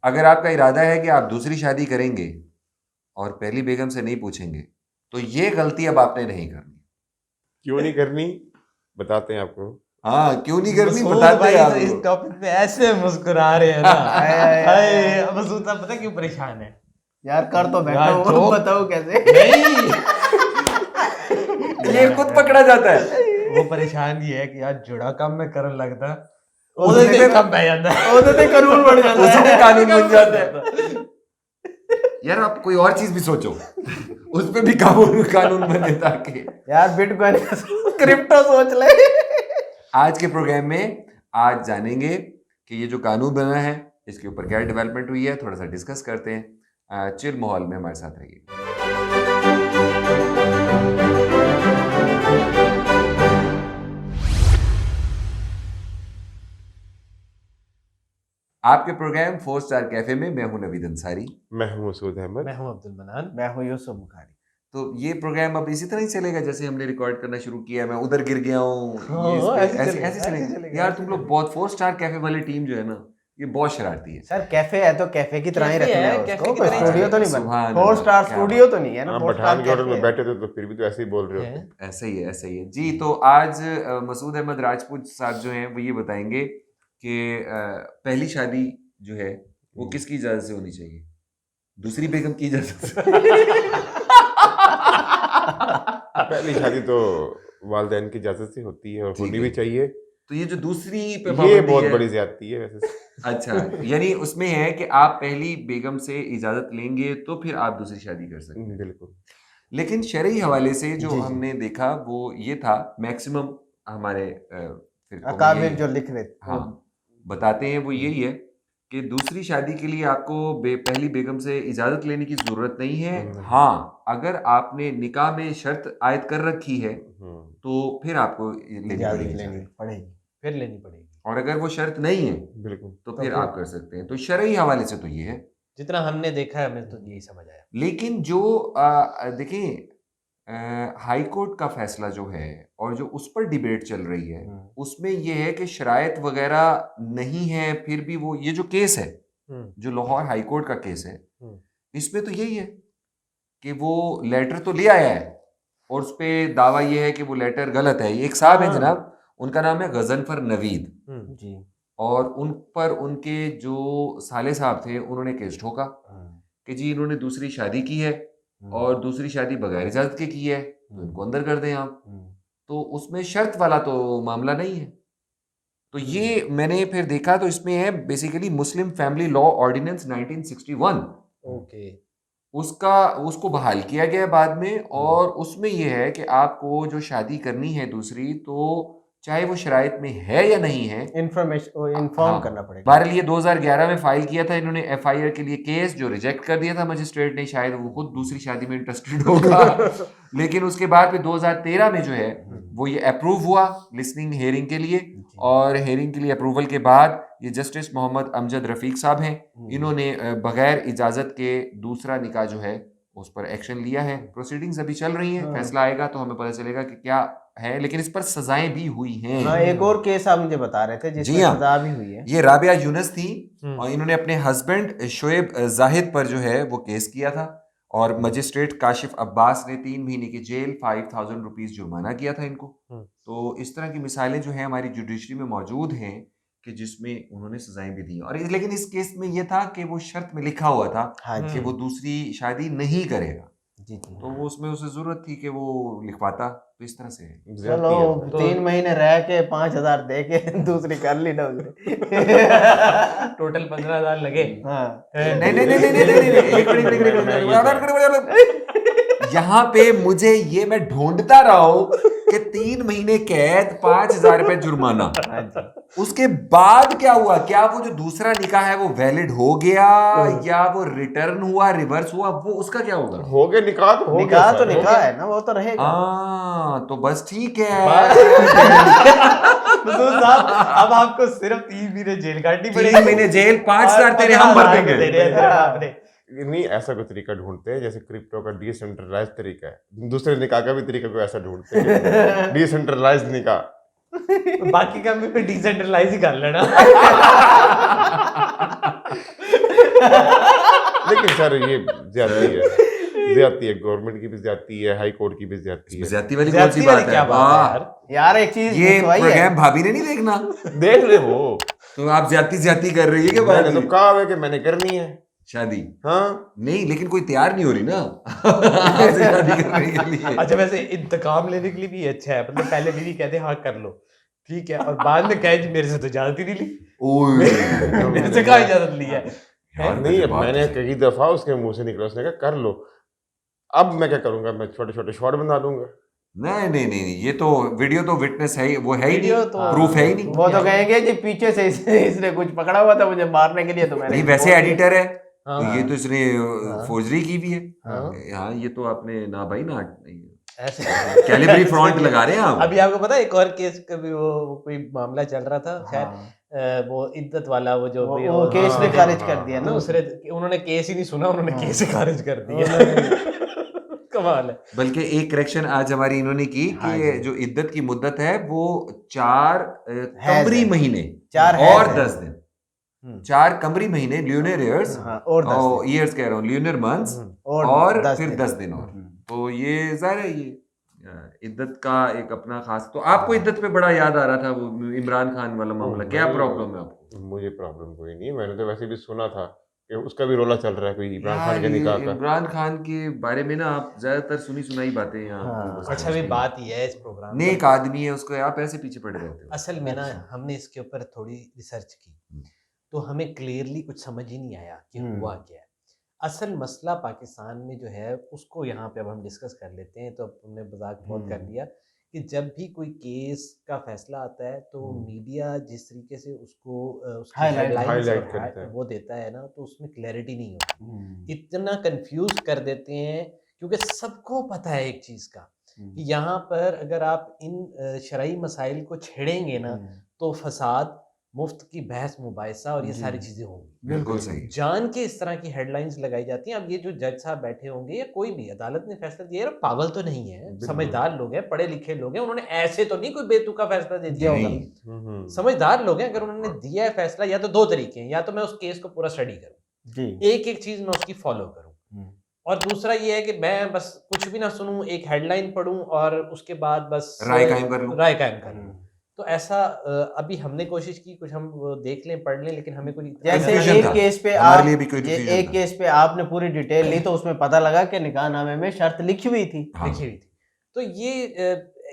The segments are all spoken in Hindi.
अगर आपका इरादा है कि आप दूसरी शादी करेंगे और पहली बेगम से नहीं पूछेंगे तो ये गलती अब आपने नहीं करनी। क्यों नहीं करनी बताते हैं आपको। हाँ, क्यों नहीं करनी मसूद बताते भाई हैं तो इस आपको। टॉपिक पे ऐसे मुस्कुरा रहे हैं ना। हाय मसूद साहब पता क्यों परेशान है यार कर तो बैठा यार, हूँ, जोक- बताओ कैसे। नहीं ये खुद पकड़ा जाता है। वो परेशान ये है कि यार जुड़ा काम में करन लगदा ਉਹਦੇ ਉਹਦੇ ਤੇ ਤੇ ਕੰਮ ਪੈ ਜਾਂਦਾ ਹੈ ਉਹਦੇ ਤੇ ਕਾਨੂੰਨ ਬਣ ਜਾਂਦਾ उसमें है। कानून बन जाता है। यार आप कोई और चीज भी सोचो, उस पे भी कानून बने ताकि। यार बिटकॉइन क्रिप्टो सोच ले। आज के प्रोग्राम में आज जानेंगे कि ये जो कानून बना है इसके ऊपर क्या डेवलपमेंट हुई है, थोड़ा सा डिस्कस करते हैं। चिल माहौल में हमारे साथ रहिए। आपके प्रोग्राम 4 स्टार कैफे में मैं हूं नवीद अंसारी। मैं हूं मसूद अहमद। मैं हूं अब्दुल मनान। मैं हूँ यूसुफ बुखारी। तो ये प्रोग्राम अब इसी तरह ही चलेगा जैसे हमने रिकॉर्ड करना शुरू किया, मैं उधर गिर गया हूँ, हाँ, ये इस पे- ऐसे चलेगा, ऐसे ऐसे चलेगा। चलेगा, यार ऐसे तुम लोग चलेगा। बहुत 4 स्टार कैफे वाली टीम जो है ना ये बहुत शरारती है। सर कैफे है तो कैफे की तरह ही कैफे रखना है, है कैफे उसको, की कोई तरह ही स्टूडियो तो नहीं सुभान बना। अल्लाह, 4 स्टार क्या स्टूडियो तो नहीं है ना, आप 4 स्टार पठान के ऑर्डर कैफे में है। बैठे थे तो फिर भी तो ऐसे ही बोल रहे हो। ऐसा ही है, ऐसा ही है जी। तो आज मसूद अहमद राजपूत साहब जो हैं वो ये बताएंगे कि पहली शादी जो है वो किसकी इजाजत से होनी चाहिए? दूसरी बेगम की इजाजत से। पहली शादी तो वालिदैन की इजाजत से होती है और ठीक होनी है। भी चाहिए। तो ये जो दूसरी पे ये पाबंदी बहुत है, बड़ी ज्यादती है वैसे। अच्छा यानी उसमें है कि आप पहली बेगम से इजाजत लेंगे तो फिर आप दूसरी शादी कर सकते हैं। बिल्कुल। लेकिन शरई हवाले से जो जी, जी। हमने देखा वो ये था, मैक्सिमम हमारे फिरकों में अकाबिर यही- जो लिख रहे थे हाँ बताते हैं वो यही है कि दूसरी शादी के लिए आपको पहली बेगम से इजाजत लेने की जरूरत नहीं है। हाँ, अगर आपने निकाह में शर्त आयद कर रखी है तो फिर आपको लेनी इजाजत पड़ेगी लेनी इजाजत। पड़ेगी। फिर लेनी पड़ेगी। और अगर वो शर्त नहीं है बिल्कुल। तो तो फिर फिर- आप कर सकते हैं। तो शरई हवाले से तो ये है। जितना हमने देखा है हमें तो यही समझ आया। लेकिन जो देखिए हाई कोर्ट का फैसला जो है और जो उस पर डिबेट चल रही है उसमें ये है कि शराइत वगैरह नहीं है, फिर भी वो ये जो केस है जो लाहौर हाई कोर्ट का केस है इसमें तो यही है कि वो लेटर तो ले आया है और उस पर दावा ये है कि वो लेटर गलत है। ये एक साहब है हाँ। जनाब, उनका नाम है गजनफर नवीद, जी और उन पर उनके जो साले साहब थे उन्होंने केस ठोका कि जी इन्होंने दूसरी शादी की है और दूसरी शादी बगैर इजाजत के की है तो इनको अंदर कर दें आप। तो उसमें शर्त वाला तो मामला नहीं है। तो ये मैंने फिर देखा तो इसमें है basically Muslim family law ordinance 1961, okay. उसको बहाल किया गया बाद में। और उसमें यह है कि आपको जो शादी करनी है दूसरी तो चाहे वो शराइत में है या नहीं है इन्फॉर्मेशन इन्फॉर्म हाँ, करना पड़ेगा। बहरहाल ये 2011 में फाइल किया था इन्होंने एफआईआर के लिए केस, जो रिजेक्ट कर दिया था मजिस्ट्रेट ने, शायद वो खुद दूसरी शादी में इंटरेस्टेड होगा। लेकिन उसके बाद फिर 2013 में जो है वो ये अप्रूव हुआ लिसनिंग हेयरिंग के लिए, और हेयरिंग के लिए अप्रूवल के बाद ये जस्टिस मोहम्मद अमजद रफीक साहब हैं, इन्होंने बगैर इजाजत के दूसरा निकाह जो है उस पर एक्शन लिया है। प्रोसीडिंग्स अभी चल रही हैं, फैसला आएगा तो हमें पता चलेगा कि क्या है, लेकिन इस पर सजाएं भी हुई हैं। हाँ, एक और केस आप मुझे बता रहे थे जिसमें जी हाँ। सजा भी हुई है। ये राबिया यूनुस थी और इन्होंने अपने हस्बैंड शोएब जाहिद पर जो है वो केस किया था और मजिस्ट्रेट काशिफ अब्बास ने 3 महीने की जेल 5000 रुपीस जुर्माना किया था इनको। तो इस तरह की मिसालें जो हैं हमारी जुडिशरी में मौजूद हैं कि जिसमें उन्होंने सजाएं भी दी। और लेकिन इस केस में ये था कि वो शर्त में लिखा हुआ था हाँ कि वो दूसरी शादी नहीं करेगा, जी जी। तो वो उसमें उसे जरूरत थी कि वो लिखवाता। तो इस तरह से है। चलो 3 महीने रह के 5000 दे के दूसरी कर ली ना उसने। टोटल 15,000 लगे। हाँ नहीं नहीं नहीं नहीं नहीं नहीं नहीं, एक मिनट। यहाँ पे मुझे ये मैं ढूंढता रहा हूँ कि 3 महीने कैद 5000 रुपए जुर्माना, हाँ जी। उसके बाद क्या हुआ? क्या वो जो दूसरा निकाह है वो वैलिड हो गया या वो रिटर्न हुआ, रिवर्स हुआ, वो उसका क्या होगा? हो गया निकाह तो हो निकाह गया तो सर, हो निकाह गया। है ना, वो तो रहेगा। हाँ तो बस ठीक है। मसूद साहब अब आपको सिर्फ 3 महीने जेल काटनी 3 पड़ेगी। महीने जेल, 5000 तेरे हम भर देंगे। आपने नहीं, ऐसा कोई तरीका ढूंढते हैं जैसे क्रिप्टो का डिसेंट्रलाइज तरीका है, दूसरे निकाह का भी तरीका कोई ऐसा ढूंढते हैं डिसेंट्रलाइज निकाह। बाकी काम भी फिर डिसेंट्रलाइज ही कर लेना। लेकिन सर ये ज्यादती है, गवर्नमेंट की भी ज्यादती है, हाई कोर्ट की भी ज्यादती है। ज्यादती वाली कौन सी ज्यादती वाली बात क्या है? बात है वाह, यार? यार एक चीज ये लिखवाई है। प्रोग्राम भाभी ने नहीं देखना, देख ले वो, तो आप ज्यादती कर रही है क्या मैंने तो भाभी? कहा है कि मैंने करनी है। शादी हाँ नहीं, लेकिन कोई तैयार नहीं हो रही ना आपसे शादी करने के लिए। अच्छा वैसे इंतकाम लेने के लिए भी अच्छा है, मतलब पहले बीवी कहते हाँ कर लो ठीक है, और बाद में कहे जी मेरे से तो इजाजत ही नहीं ली, ओए मेरे से कहाँ इजाजत ली है? यार, नहीं, वैसे बात मैंने तो कई दफा उसके मुंह से निकला, उसने कहा कर लो। अब मैं क्या करूंगा, मैं छोटे छोटे शॉर्ट बना दूंगा। नहीं नहीं नहीं नहीं, ये तो वीडियो तो विटनेस है ही, वो है ही वीडियो नहीं, तो प्रूफ है ही नहीं। वो तो कहेंगे जी पीछे से इसने कुछ पकड़ा हुआ था मुझे मारने के लिए, तो मैंने नहीं वैसे एडिटर है हाँ। तो ये तो इसने हाँ। फोर्जरी की भी है। हाँ। हाँ ये तो आपने ना भाई ना ऐसे कैलिबरी फ्रंट लगा रहे हैं आप। अभी आपको पता है एक और केस कभी वो कोई मामला चल रहा था, खैर हाँ। वो इद्दत वाला वो जो भी वो केस ने हाँ, खारिज हाँ, कर दिया ना दूसरे, उन्होंने केस ही नहीं सुना, उन्होंने हाँ। केस ही खारिज कर दिया। कमाल है। बल्कि एक करेक्शन आज हमारी इन्होंने की कि हाँ जी। जो इद्दत की मुद्दत है वो 4 हैज कमरी है। महीने 4 और हैज 10 दिन, 4 कमरी महीने ल्यूनर ईयर्स हाँ, और 10 दिन। ईयर्स कह रहा हूँ, ल्यूनर मंथ्स और फिर 10 दिन और। तो ये जाहिर है ये इद्दत का एक अपना खास। तो आपको इद्दत पे बड़ा याद आ रहा था वो इमरान खान वाला मामला, क्या प्रॉब्लम है आपको? मुझे प्रॉब्लम कोई नहीं है, मैंने तो वैसे भी सुना था कि उसका भी रोला चल रहा है कोई इमरान खान के यार, ये निकाह का। इमरान खान के बारे में ना आप ज्यादातर सुनी सुनाई बातें यहाँ हाँ। बस अच्छा अभी बात ये है इस प्रोग्राम नेक आदमी है, उसको आप ऐसे पीछे पड़े रहते हो। असल में ना हमने इसके ऊपर थोड़ी रिसर्च की तो हमें क्लियरली कुछ समझ ही नहीं आया कि हुआ क्या है। असल मसला पाकिस्तान में जो है उसको यहाँ पे अब हम डिस्कस कर लेते हैं। तो अब हमने मजाक बहुत कर लिया कि जब भी कोई केस का फैसला आता है तो मीडिया जिस तरीके से उसको उसकी Highlight headlines और करता है। वो देता है ना, तो उसमें क्लैरिटी नहीं होती, इतना कंफ्यूज कर देते हैं। क्योंकि सबको पता है एक चीज़ का कि यहाँ पर अगर आप इन शरई मसाइल को छेड़ेंगे ना तो फसाद, मुफ्त की बहस मुबाहिसा और ये सारी चीज़ें होंगी। बिल्कुल सही। जान के इस तरह की हेडलाइंस लगाई जाती हैं। अब ये जो जज साहब बैठे होंगे या कोई भी अदालत ने फैसला दिया है, पागल तो नहीं है, समझदार लोग हैं, पढ़े लिखे लोग हैं, उन्होंने ऐसे तो नहीं कोई बेतुका फैसला दे दिया होगा। समझदार लोग हैं। अगर उन्होंने दिया है फैसला, या तो 2 तरीके हैं, या तो मैं उस केस को पूरा स्टडी करूँ, एक एक चीज मैं उसकी फॉलो करूँ, और दूसरा ये है कि मैं बस कुछ भी ना सुनूं, एक हेडलाइन पढूं और उसके बाद बस राय कायम कर लूं। राय कायम कर लूं। तो ऐसा अभी हमने कोशिश की कुछ हम देख लें, पढ़ लें, लेकिन हमें कुछ जैसे Confusion एक था। केस पे हमारे आप लिए भी कोई ये confusion एक था। केस पे आपने पूरी डिटेल ली तो उसमें पता लगा कि निकाहनामे में शर्त लिखी हुई थी। हाँ। लिखी हुई थी। तो ये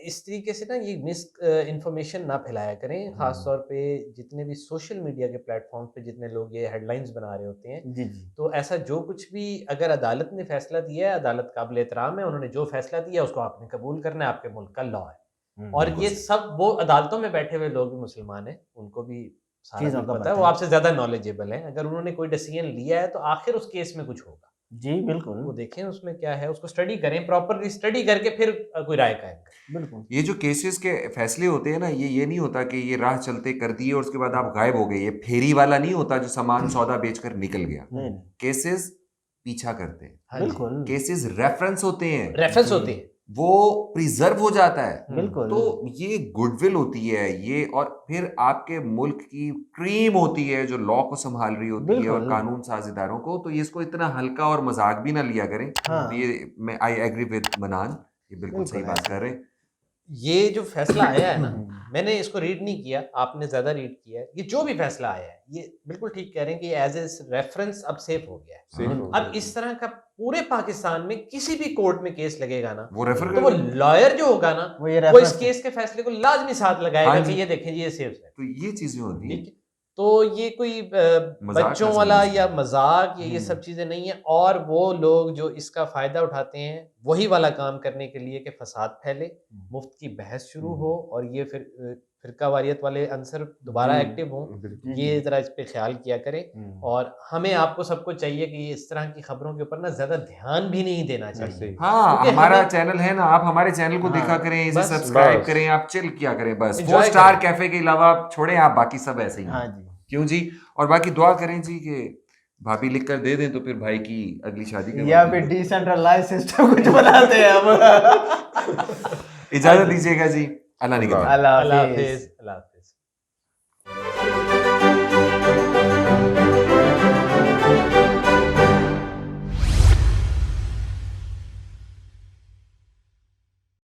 इस तरीके से ना ये मिस इन्फॉर्मेशन ना फैलाया करें, खास तौर पे जितने भी सोशल मीडिया के प्लेटफॉर्म पे जितने लोग ये हेडलाइंस बना रहे होते हैं। जी जी। तो ऐसा जो कुछ भी अगर अदालत ने फैसला दिया है, अदालत काबिल एहतराम है, उन्होंने जो फैसला दिया है उसको आपने कबूल करना है, आपके मुल्क का लॉ है। और ये सब वो अदालतों में बैठे हुए लोग भी मुसलमान हैं, उनको भी सारा चीज़ों कुछ का पता पता है, वो है। आपसे ज्यादा नॉलेजेबल हैं। अगर उन्होंने कोई डिसीजन लिया है तो आखिर उस केस में कुछ होगा, जी वो बिल्कुल देखें उसमें क्या है, उसको स्टडी करें, प्रॉपरली स्टडी करके फिर कोई राय कायम करें। बिल्कुल। ये जो केसेस के फैसले होते हैं ना, ये नहीं होता कि ये राह चलते कर दिए और उसके बाद आप गायब हो गए। ये फेरी वाला नहीं होता जो सामान सौदा बेचकर निकल गया। नहीं केसेस पीछा करते हैं, हाँ जी। बिल्कुल केसेस रेफरेंस होते हैं, रेफरेंस होती है। वो प्रिजर्व हो जाता है। बिल्कुल। तो ये गुडविल होती है ये, और फिर आपके मुल्क की क्रीम होती है जो लॉ को संभाल रही होती है और बिल्कुल। कानून साज इदारों को। तो ये इसको इतना हल्का और मजाक भी ना लिया करें। हाँ। ये मैं आई एग्री विद मनान, ये बिल्कुल सही बात कर रहे हैं। ये जो फैसला आया है ना, मैंने इसको रीड नहीं किया, आपने ज्यादा रीड किया है। ये जो भी फैसला आया है ये बिल्कुल ठीक कह रहे हैं कि एज ए रेफरेंस अब सेफ हो गया है। Safe हो अब गया। इस तरह का पूरे पाकिस्तान में किसी भी कोर्ट में केस लगेगा ना, वो रेफर तो वो लॉयर जो होगा ना, वो ये वो इस रेफरेंस केस के फैसले को लाजमी साथ लगाएगा हाँ कि जी। ये देखें जी ये सेफ है। तो ये चीजें होती ठीक हैं। है, तो ये कोई मजाक बच्चों ना वाला समझिए। या मजाक ये सब चीजें नहीं है। और वो लोग जो इसका फायदा उठाते हैं वही वाला काम करने के लिए कि फसाद फैले, मुफ्त की बहस शुरू हो और ये फिर फिरका वारियत वाले अंसर दोबारा जी। एक्टिव हों। बिल्कुल। ये जरा इस पे ख्याल किया करें। और हमें आपको सबको चाहिए कि इस तरह की खबरों के ऊपर ना ज्यादा ध्यान भी नहीं देना ऐसे चाहिए। ही। हाँ, क्योंकि हमारा हमें- चैनल है ना, आप हमारे चैनल को हाँ, देखा करें, इसे बस- सब्सक्राइब बस। करें, आप चिल किया करें बस। Enjoy 4 स्टार करें। कैफे के अलावा आप छोड़ें, आप बाकी सब ऐसे ही हैं। हाँ जी। क्यों जी? और बाकी दुआ करें जी कि भाभी लिख कर दे दें तो फिर भाई की अगली शादी करवा या दें। फिर डिसेंट्रलाइज सिस्टम कुछ बनाते हैं हम। इजाजत दीजिएगा जी, अल्लाह निगहबान। अल्लाह अल्लाह हाफिज। हाफिज।